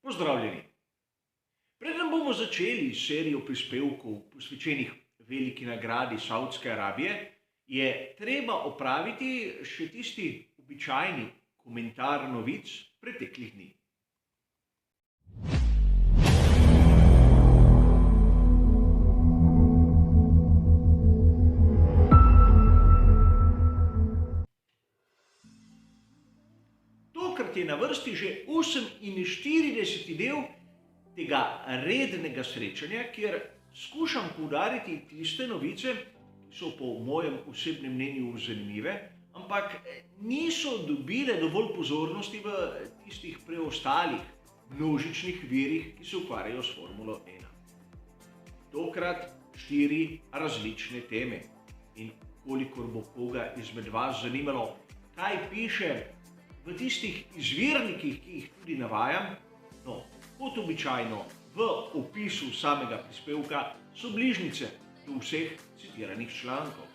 Pozdravljeni! Preden bomo začeli s serijo prispevkov posvečenih veliki nagradi Savdske Arabije, je treba opraviti še tisti običajni komentar novic preteklih dni. Tokrat je na vrsti že 48. del tega rednega srečanja, kjer skušam poudariti tiste novice, ki so po mojem osebnem mnenju zanimive, ampak niso dobile dovolj pozornosti v tistih preostalih množičnih virih, ki se ukvarjajo s Formulo 1. Tokrat 4 različne teme. In kolikor bo koga izmed vas zanimalo, kaj piše v tistih izvirnikih, ki jih tudi navajam, no, kot običajno v opisu samega prispevka so bližnjice do vseh citiranih člankov.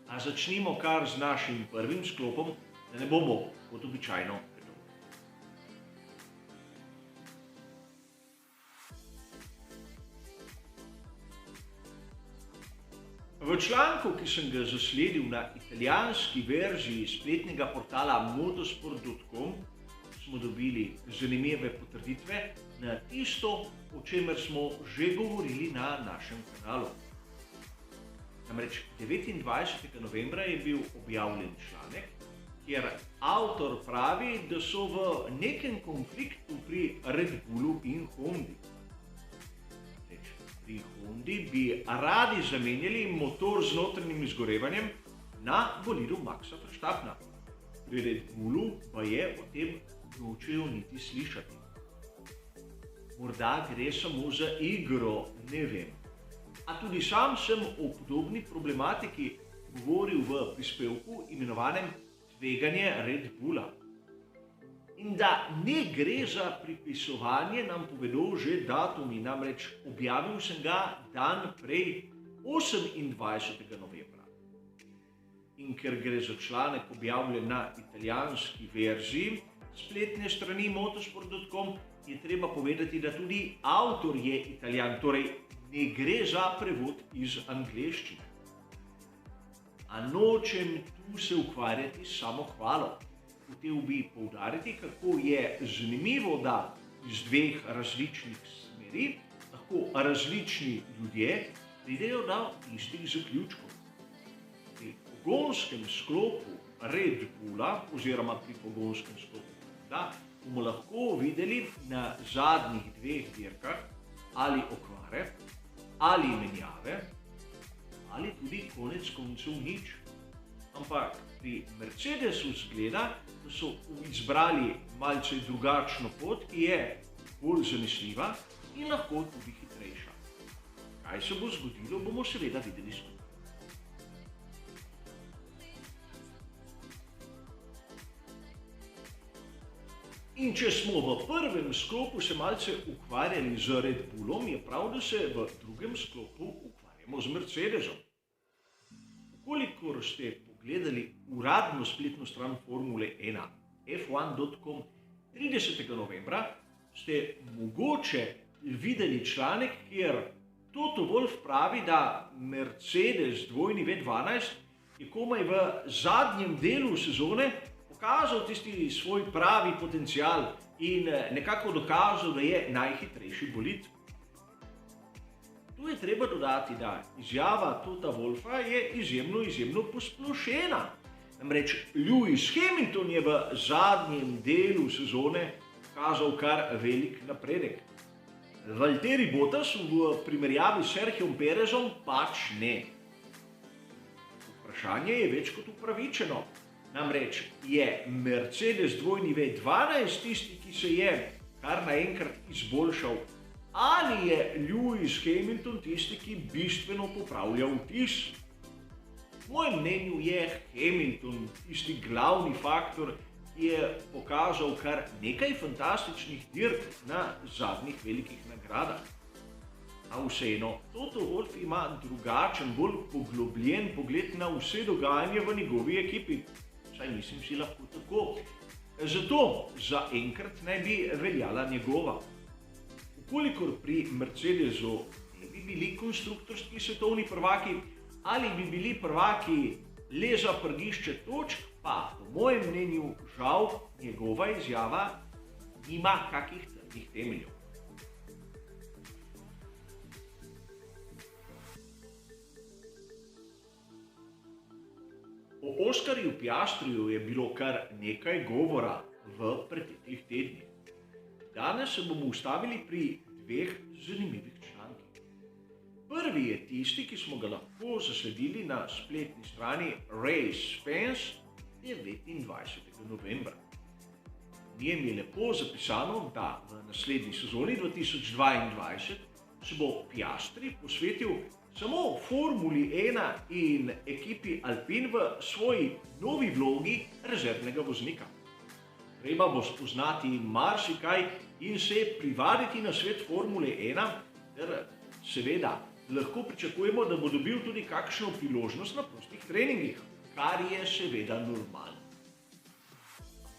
A začnimo kar z našim prvim sklopom, da ne bomo kot običajno predolgi. V članku, ki sem ga zasledil na italijanski verziji spletnega portala motosport.com, smo dobili zanimive potrditve na tisto, o čemer smo že govorili na našem kanalu. Namreč 29. novembra je bil objavljen članek, kjer avtor pravi, da so v nekem konfliktu pri Red Bullu in Hondi. Pri Hondi bi radi zamenjali motor z notranjim izgorevanjem na bolidu Maxa Verstappena. Pri Red Bullu pa je o tem nočejo niti slišati. Morda gre samo za igro, ne vem. A tudi sam sem o podobni problematiki govoril v prispevku imenovanem Tveganje Red Bulla. In da ne gre za pripisovanje, nam povedo že datumi, namreč objavil sem ga dan prej, 28. novembra. In ker gre za članek objavljen na italijanski verziji spletne strani motosport.com, je treba povedati, da tudi avtor je Italijan, torej ne gre za prevod iz angleščine. A nočem tu se ukvarjati s samohvalo. Hotel bi poudariti, kako je zanimivo, da iz dveh različnih smeri lahko različni ljudje pridejo do istih zaključkov. Pri pogonskem sklopu Red Bulla oziroma pri pogonskem sklopu Honda bomo lahko videli na zadnjih dveh dirkah ali okvare, ali menjave, ali tudi konec koncev nič. Ampak pri Mercedesu zgleda, da so izbrali malce drugačno pot, ki je bolj zanesljiva in lahko tudi hitrejša. Kaj se bo zgodilo, bomo seveda videli skupaj. In če smo v prvem sklopu se malce ukvarjali z Red Bullom, je prav, da se v drugem sklopu ukvarjamo z Mercedesom. Kolikor ste pogledali uradno spletno stran Formule 1, f1.com, 30. novembra, ste mogoče videli članek, kjer Toto Wolff pravi, da Mercedes V12 je komaj v zadnjem delu sezone pokazal tisti svoj pravi potencial in nekako dokazal, da je najhitrejši bolid. Tu je treba dodati, da izjava Tota Wolffa je izjemno posplošena. Namreč Lewis Hamilton je v zadnjem delu sezone pokazal kar velik napredek. Valtteri Bottas v primerjavi s Serhijem Perezom pač ne. Vprašanje je več kot upravičeno. Namreč je Mercedes W12 tisti, ki se je kar naenkrat izboljšal, ali je Lewis Hamilton tisti, ki bistveno popravlja vtis? V mojem mnenju je Hamilton tisti glavni faktor, ki je pokazal kar nekaj fantastičnih dirk na zadnjih velikih nagradah. A vseeno, Toto Wolff ima drugačen, bolj poglobljen pogled na vse dogajanje v njegovi ekipi. Vsaj mislim si lahko tako. Zato zaenkrat naj bi veljala njegova. Vkolikor pri Mercedesu ne bi bili konstruktorski svetovni prvaki ali bi bili prvaki le za prgišče točk, pa po mojem mnenju žal njegova izjava nima kakih trdnih temeljev. O Oskarju Piastriju je bilo kar nekaj govora v preteklih tednih. Danes se bomo ustavili pri dveh zanimivih člankih. Prvi je tisti, ki smo ga lahko zasledili na spletni strani Race Fans 29. novembra. V njem je lepo zapisano, da v naslednji sezoni 2022 se bo Piastri posvetil samo Formuli 1 in ekipi Alpine v svoji novi vlogi rezervnega voznika. Treba bo spoznati marsikaj in se privaditi na svet Formule 1, ter seveda lahko pričakujemo, da bo dobil tudi kakšno priložnost na prostih treningih, kar je seveda normalno.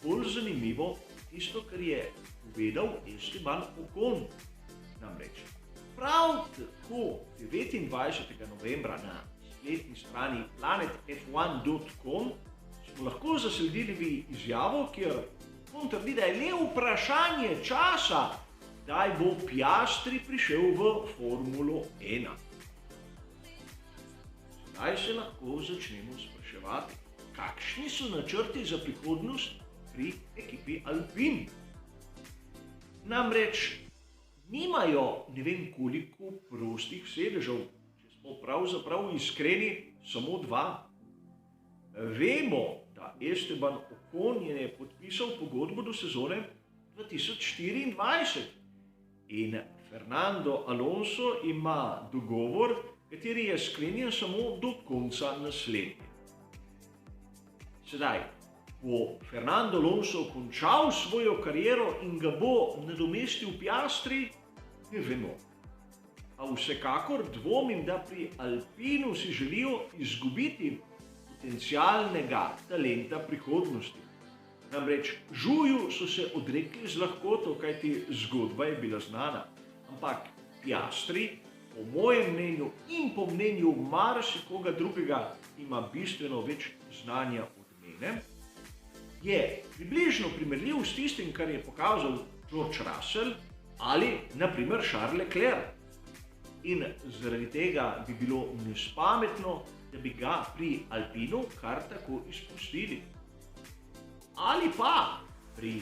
Bolj zanimivo tisto, kar je povedal Esteban Ocon. Namreč prav tako 29. novembra na spletni strani planetf1.com smo lahko zasledili izjavo, kjer on trdi, da je le vprašanje časa, kdaj bo Piastri prišel v Formulo 1. Zdaj se lahko začnemo spraševati, kakšni so načrti za prihodnost pri ekipi Alpine. Namreč nimajo ne vem koliko prostih sedežev, če smo pravzaprav iskreni, samo 2. Vemo, da Esteban Ocon je podpisal pogodbo do sezone 2024 in Fernando Alonso ima dogovor, kateri je sklenjen samo do konca naslednje. Sedaj bo Fernando Alonso končal svojo kariero in ga bo nadomestil Piastri, ne vemo. A vsekakor dvomim, da pri Alpinu si želijo izgubiti potencialnega talenta prihodnosti. Namreč Žuju so se odrekli z lahkoto, kajti zgodba je bila znana. Ampak Piastri, po mojem mnenju in po mnenju marsikoga drugega, ima bistveno več znanja od mene, je približno primerljiv s tistim, kar je pokazal George Russell ali naprimer Charles Leclerc. In zaradi tega bi bilo nespametno, da bi ga pri Alpinu kar tako izpustili. Ali pa pri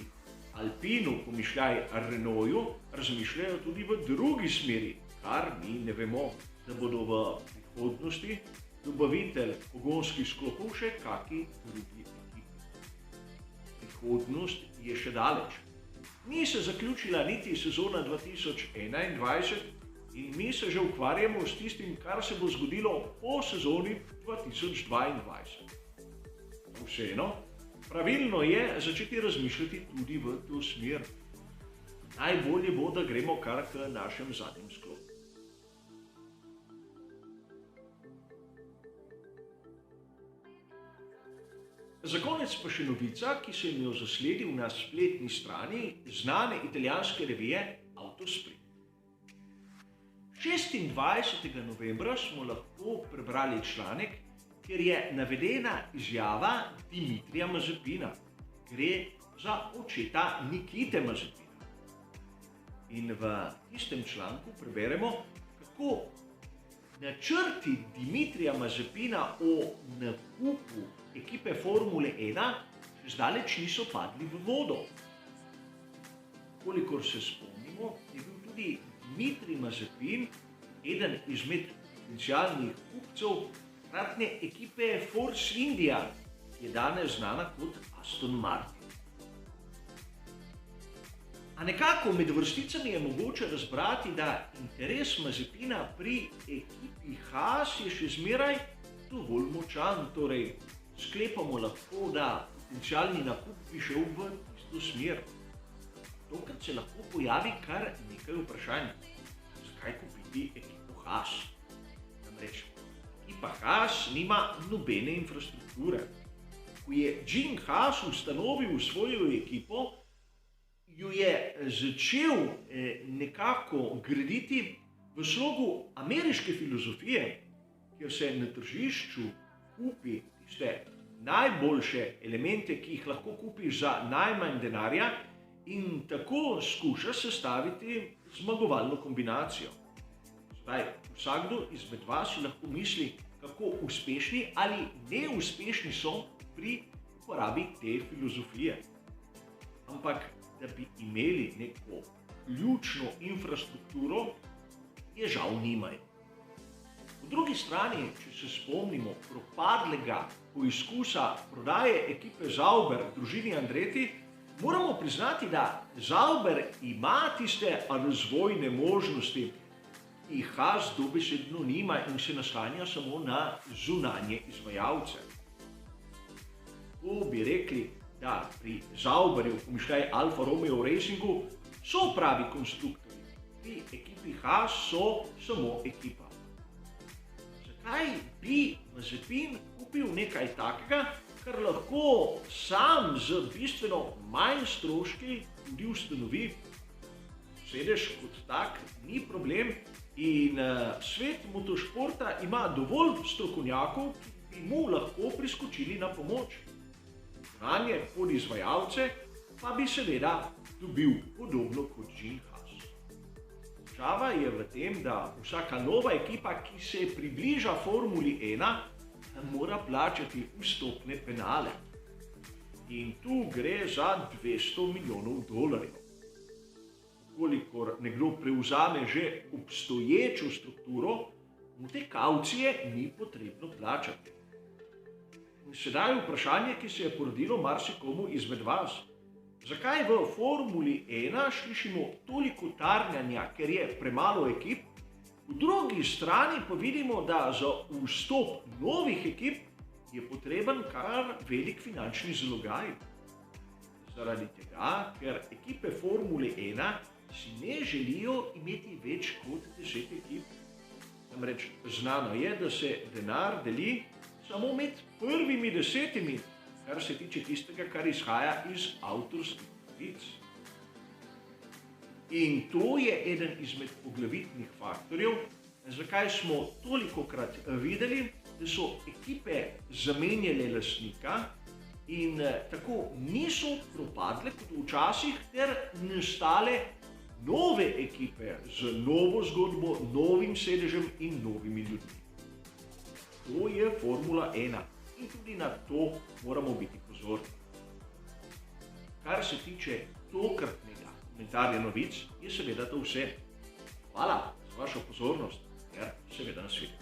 Alpinu, pomišljaj Renaultu, razmišljajo tudi v drugi smeri, kar mi ne vemo, da bodo v prihodnosti dobavitelj pogonskih sklopov še kaki drugi ekipi. Prihodnost je še daleč. Ni se zaključila niti sezona 2021 in mi se že ukvarjamo s tistim, kar se bo zgodilo po sezoni 2022. Vseeno, pravilno je začeti razmišljati tudi v to smer. Najbolje bo, da gremo kar k našem zadnjem sklopu. Za konec pa še novica, ki sem jo zasledil na spletni strani znane italijanske revije Autospring. 26. novembra smo lahko prebrali članek, kjer je navedena izjava Dimitrija Mazepina. Gre za očeta Nikite Mazepina. In v tistem članku preberemo, kako načrti Dimitrija Mazepina o nakupu ekipe Formule 1 še zdaleč niso padli v vodo. Kolikor se spomnimo, je bil tudi Dimitrij Mazepin eden izmed potencialnih kupcev takratne ekipe Force India, ki je danes znana kot Aston Martin. A nekako med vrsticami je mogoče razbrati, da interes Mazepina pri ekipi Haas je še zmeraj dovolj močan, torej sklepamo lahko, da potencialni nakup bi šel v isto smer. Tokrat se lahko pojavi kar nekaj vprašanj. Zakaj kupiti ekipo Haas? Namreč ekipa Haas nima nobene infrastrukture. ko je Gene Haas ustanovil svojo ekipo, jo je začel nekako graditi v slogu ameriške filozofije, kjer se na tržišču kupi tiste najboljše elemente, ki jih lahko kupiš za najmanj denarja, in tako skuša sestaviti zmagovalno kombinacijo. Zdaj, vsakdo izmed vas si lahko misli, kako uspešni ali neuspešni so pri uporabi te filozofije. Ampak, da bi imeli neko ključno infrastrukturo, je žal nimajo. Po drugi strani, če se spomnimo propadlega poizkusa prodaje ekipe Zauber družini Andretti, moramo priznati, da Zauber ima tiste razvojne možnosti, ki jih Haas dobesedno nima in se naslanja samo na zunanje izvajalce. Ko bi rekli, da pri Zauberju, pomišljaj Alfa Romeo Racingu, so pravi konstruktorji, pri ekipi Haas so samo ekipa. Zakaj bi Mazepin kupil nekaj takega, kar lahko sam z bistveno manj stroški tudi ustanovi? Sedež kot tak ni problem in svet motošporta ima dovolj strokovnjakov, ki bi mu lahko priskočili na pomoč. Znanje podizvajalce pa bi seveda dobil podobno kot Gene Haas. Težava je v tem, da vsaka nova ekipa, ki se približa Formuli 1, mora plačati vstopne penale. In tu gre za 200 milijonov dolarjev. Kolikor nekdo prevzame že obstoječo strukturo, mu te kavcije ni potrebno plačati. In sedaj vprašanje, ki se je porodilo marsikomu izmed vas. Zakaj v Formuli 1 slišimo toliko tarnanja, ker je premalo ekip? Po drugi strani pa vidimo, da za vstop novih ekip je potreben kar velik finančni zalogaj. Zaradi tega, ker ekipe Formule 1 si ne želijo imeti več kot 10 ekip. Namreč znano je, da se denar deli samo med prvimi 10, kar se tiče tistega, kar izhaja iz avtorskih pravic. In to je eden izmed poglavitnih faktorjev, zakaj smo tolikokrat videli, da so ekipe zamenjale lastnika in tako niso propadle kot včasih, ter nastale nove ekipe z novo zgodbo, novim sedežem in novimi ljudmi. To je Formula 1 in tudi na to moramo biti pozorni. Kar se tiče tokratnega komentarja novic, je seveda to vse. Hvala za vašo pozornost, ter seveda nasvidenje.